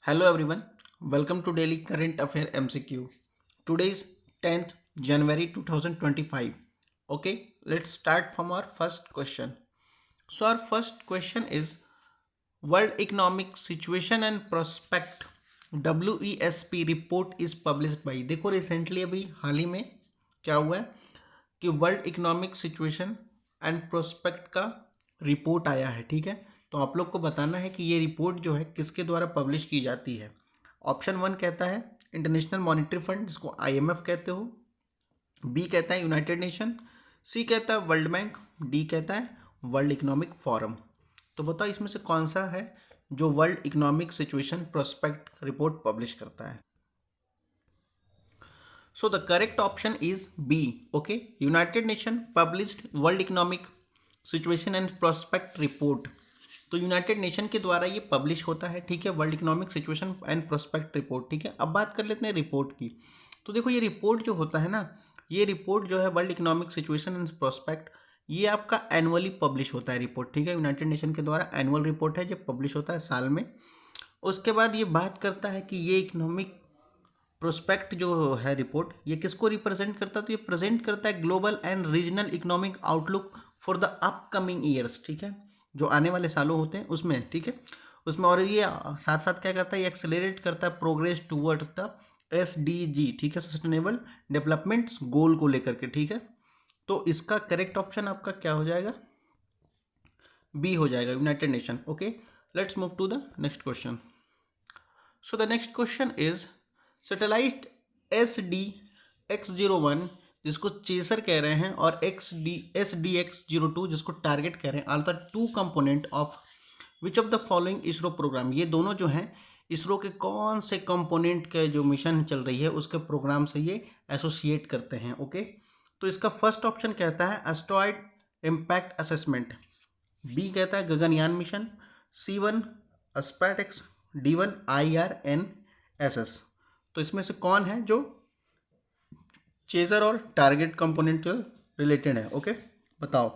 Hello everyone, welcome to Daily Current Affair MCQ. Today is 10th January 2025. Okay, let's start from our first question. So our first question is World Economic Situation and Prospect WESP report is published by। देखो recently अभी हाल ही में क्या हुआ है कि world economic situation and prospect का report आया है। ठीक है, तो आप लोग को बताना है कि ये रिपोर्ट जो है किसके द्वारा पब्लिश की जाती है। ऑप्शन 1 कहता है इंटरनेशनल मॉनेटरी फंड, जिसको IMF कहते हो। बी कहता है यूनाइटेड नेशन। सी कहता है वर्ल्ड बैंक। डी कहता है वर्ल्ड इकोनॉमिक फोरम। तो बताओ इसमें से कौन सा है जो world economic situation prospect report publish करता है। So the correct option is B. Okay, United Nation published World Economic Situation and Prospect Report. तो यूनाइटेड नेशन के द्वारा ये पब्लिश होता है। ठीक है, world economic situation and prospect report. ठीक है, अब बात कर लेते हैं रिपोर्ट की। तो देखो ये रिपोर्ट जो होता है ना, ये रिपोर्ट जो है world economic situation and prospect, ये आपका एनुअली पब्लिश होता है रिपोर्ट। ठीक है, यूनाइटेड नेशन के द्वारा एनुअल रिपोर्ट है जो पब्लिश होता है साल में। उसके बाद ये बात करता है कि ये इकोनॉमिक प्रोस्पेक्ट जो है रिपोर्ट, ये किसको रिप्रेजेंट करता है, तो ये प्रेजेंट करता है global and regional economic outlook for the upcoming years. ठीक है, जो आने वाले सालों होते हैं उसमें। ठीक है, उसमें और ये साथ साथ क्या करता है, ये एक्सेलरेट करता है प्रोग्रेस टूवर्ड्स द SDG। ठीक है, सस्टेनेबल डेवलपमेंट गोल को लेकर के। ठीक है, तो इसका करेक्ट ऑप्शन आपका क्या हो जाएगा, बी हो जाएगा, united nation. Okay, let's move to the next question. So the next question is satellite SDX-01 जिसको चेसर कह रहे हैं और SDX-02 जिसको टारगेट कह रहे हैं, are the two component of which of the following ISRO programme. ये दोनों जो हैं इसरो के कौन से कंपोनेंट के जो मिशन चल रही है उसके प्रोग्राम से ये एसोसिएट करते हैं। ओके, तो इसका फर्स्ट ऑप्शन कहता है एस्ट्रॉयड इम्पैक्ट असेसमेंट। बी कहता है Gaganyaan mission. C1 स्पैटेक्स। D1 IRNSS। तो इसमें से कौन है जो चेजर और टारगेट कंपोनेंट रिलेटेड है। ओके, बताओ।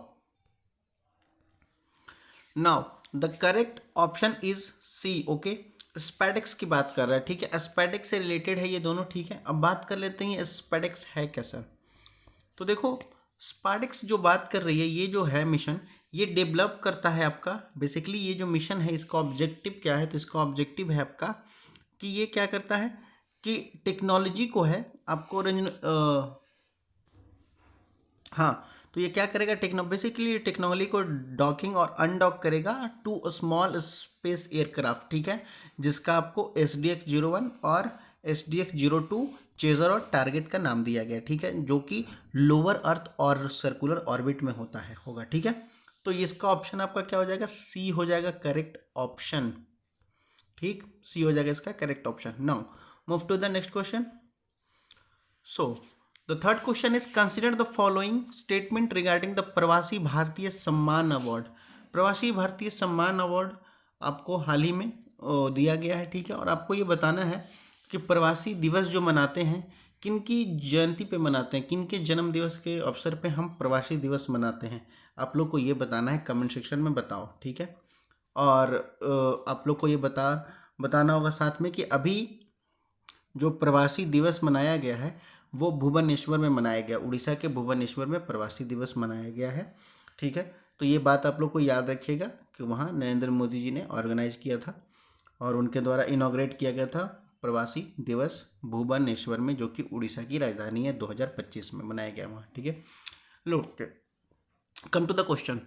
Now the correct option is C. Okay, SpaDeX की बात कर रहा है। ठीक है, स्पैडेक्स से रिलेटेड है ये दोनों। ठीक है, अब बात कर लेते हैं ये स्पैडेक्स है कैसा। तो देखो स्पैडेक्स जो बात कर रही है, ये जो है मिशन, ये डेवलप करता है आपका बेसिकली ये जो मिशन है इसका ऑब्जेक्टिव क्या है, तो इसका ऑब्जेक्टिव है आपका कि ये क्या करता है कि टेक्नोलॉजी को है आपको हाँ, तो ये क्या करेगा, बेसिकली टेक्नोलॉजी को डॉकिंग और अनडॉक करेगा टू स्मॉल स्पेस एयरक्राफ्ट। ठीक है, जिसका आपको SDX-01 और SDX-02 चेजर और टारगेट का नाम दिया गया। ठीक है, जो कि लोअर अर्थ और सर्कुलर ऑर्बिट में होगा। ठीक है, तो इसका ऑप्शन आपका क्या हो जाएगा, सी हो जाएगा करेक्ट ऑप्शन। ठीक, सी हो जाएगा इसका correct option. Now move to the next question. So the third question is consider the following statement regarding the Pravasi Bharatiya Samman award. प्रवासी भारतीय सम्मान अवार्ड आपको हाल ही में दिया गया है। ठीक है, और आपको ये बताना है कि प्रवासी दिवस जो मनाते हैं किन की जयंती पे मनाते हैं, किन के जन्म दिवस के अवसर पे हम प्रवासी दिवस मनाते हैं। आप लोग को ये बताना है, कमेंट सेक्शन में बताओ। ठीक है, और आप लोग को ये बताना होगा साथ में कि अभी जो प्रवासी दिवस मनाया गया है वो भुवनेश्वर में मनाया गया, उड़ीसा के भुवनेश्वर में प्रवासी दिवस मनाया गया है। ठीक है, तो ये बात आप लोग को याद रखिएगा कि वहाँ नरेंद्र मोदी जी ने ऑर्गेनाइज किया था और उनके द्वारा इनॉग्रेट किया गया था प्रवासी दिवस भुवनेश्वर में, जो कि उड़ीसा की राजधानी है। 2025 में मनाया गया वहाँ। ठीक है, लो कम टू द क्वेश्चन।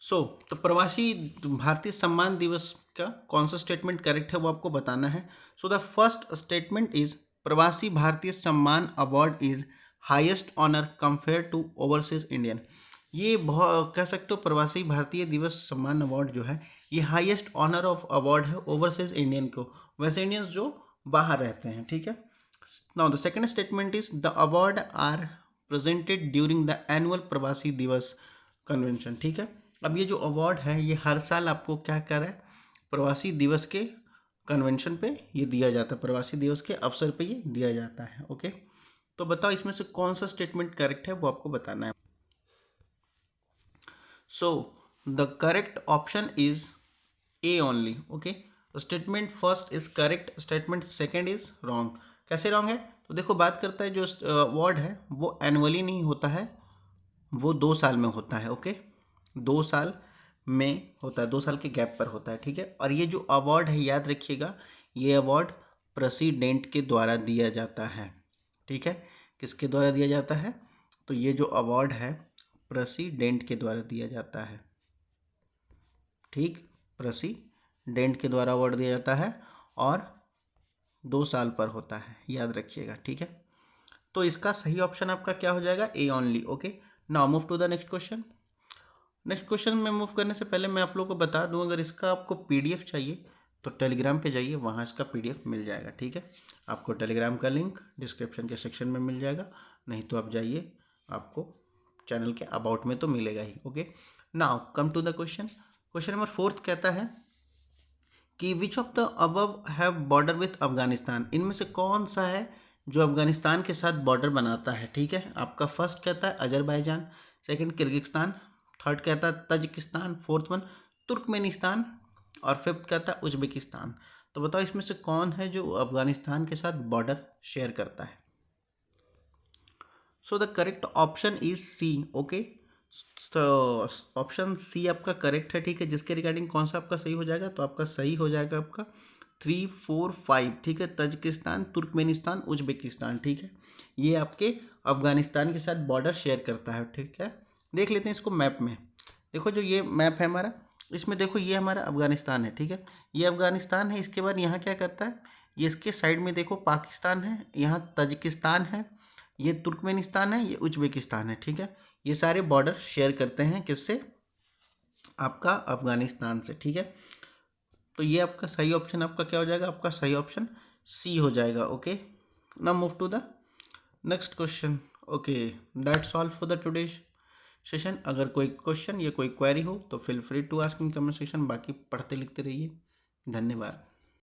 सो तो प्रवासी भारतीय सम्मान दिवस का कौन सा स्टेटमेंट करेक्ट है वो आपको बताना है। So the first statement is Pravasi Bharatiya Samman award is highest honour compare to overseas Indian. ये बहुत कह सकते हो प्रवासी भारतीय दिवस सम्मान अवार्ड जो है ये हाईएस्ट ऑनर ऑफ अवार्ड है ओवरसीज इंडियन को, वैसे इंडियंस जो बाहर रहते हैं। ठीक है, now the second statement is the award are presented during the annual Pravasi Divas convention. ठीक है, अब ये जो अवार्ड है ये हर साल आपको क्या कर रहा है, प्रवासी दिवस के कन्वेंशन पे ये दिया जाता है, प्रवासी दिवस के अवसर पे ये दिया जाता है। ओके, तो बताओ इसमें से कौन सा स्टेटमेंट करेक्ट है वो आपको बताना है। So the correct option is A only. Okay, तो statement first is correct, statement second is wrong. कैसे रॉन्ग है? तो देखो बात करता है जो अवार्ड है वो एनुअली नहीं होता है, वो 2 साल में होता है। ओके, 2 साल में होता है, 2 साल के गैप पर होता है, ठीक है। और ये जो अवार्ड है याद रखिएगा, ये अवार्ड प्रेसिडेंट के द्वारा दिया जाता है, ठीक है। किसके द्वारा दिया जाता है? तो ये जो अवार्ड है प्रेसिडेंट के द्वारा दिया जाता है, ठीक। प्रेसिडेंट के द्वारा अवार्ड दिया जाता है और 2 साल पर होता है, याद रखिएगा, ठीक है। तो इसका सही ऑप्शन आपका क्या हो जाएगा? A only. Okay, now move to the next question. Next question में मूव करने से पहले मैं आप लोगों को बता दूं, अगर इसका आपको पीडीएफ चाहिए तो टेलीग्राम पे जाइए, वहाँ इसका पीडीएफ मिल जाएगा, ठीक है। आपको टेलीग्राम का लिंक डिस्क्रिप्शन के सेक्शन में मिल जाएगा, नहीं तो आप जाइए, आपको चैनल के अबाउट में तो मिलेगा ही। Okay, now come to the question. Question number 4 कहता है कि which of the above have border with Afghanistan, इनमें से कौन सा है जो अफगानिस्तान के साथ बॉर्डर बनाता है, ठीक है। आपका फर्स्ट कहता है अजरबैजान, सेकंड किर्गिस्तान, थर्ड कहता है तजिकिस्तान, फोर्थ वन तुर्कमेनिस्तान और फिफ्थ कहता है उज्बेकिस्तान। तो बताओ इसमें से कौन है जो अफगानिस्तान के साथ बॉर्डर शेयर करता है? So the correct option is C. Okay, तो ऑप्शन सी आपका करेक्ट है, ठीक है। जिसके रिगार्डिंग कौन सा आपका सही हो जाएगा? तो आपका सही हो जाएगा आपका 3, 4, 5, ठीक है। तजिकिस्तान, तुर्कमेनिस्तान, उज्बेकिस्तान, ठीक है। ये आपके अफगानिस्तान के साथ बॉर्डर शेयर करता है, ठीक है। देख लेते हैं इसको मैप में। देखो जो ये मैप है हमारा, इसमें देखो ये हमारा अफगानिस्तान है, ठीक है। ये अफगानिस्तान है, इसके बाद यहाँ क्या करता है, ये इसके साइड में देखो पाकिस्तान है, यहाँ तजिकिस्तान है, ये तुर्कमेनिस्तान है, ये उज्बेकिस्तान है, ठीक है। ये सारे बॉर्डर शेयर करते हैं किससे? आपका अफगानिस्तान से, ठीक है। तो ये आपका सही ऑप्शन आपका क्या हो जाएगा? आपका सही ऑप्शन सी हो जाएगा। Okay, now move to the next question. Okay, that's all for the today's session. अगर कोई क्वेश्चन या कोई क्वेरी हो तो feel free to ask in comment section, बाकी पढ़ते लिखते रहिए। धन्यवाद।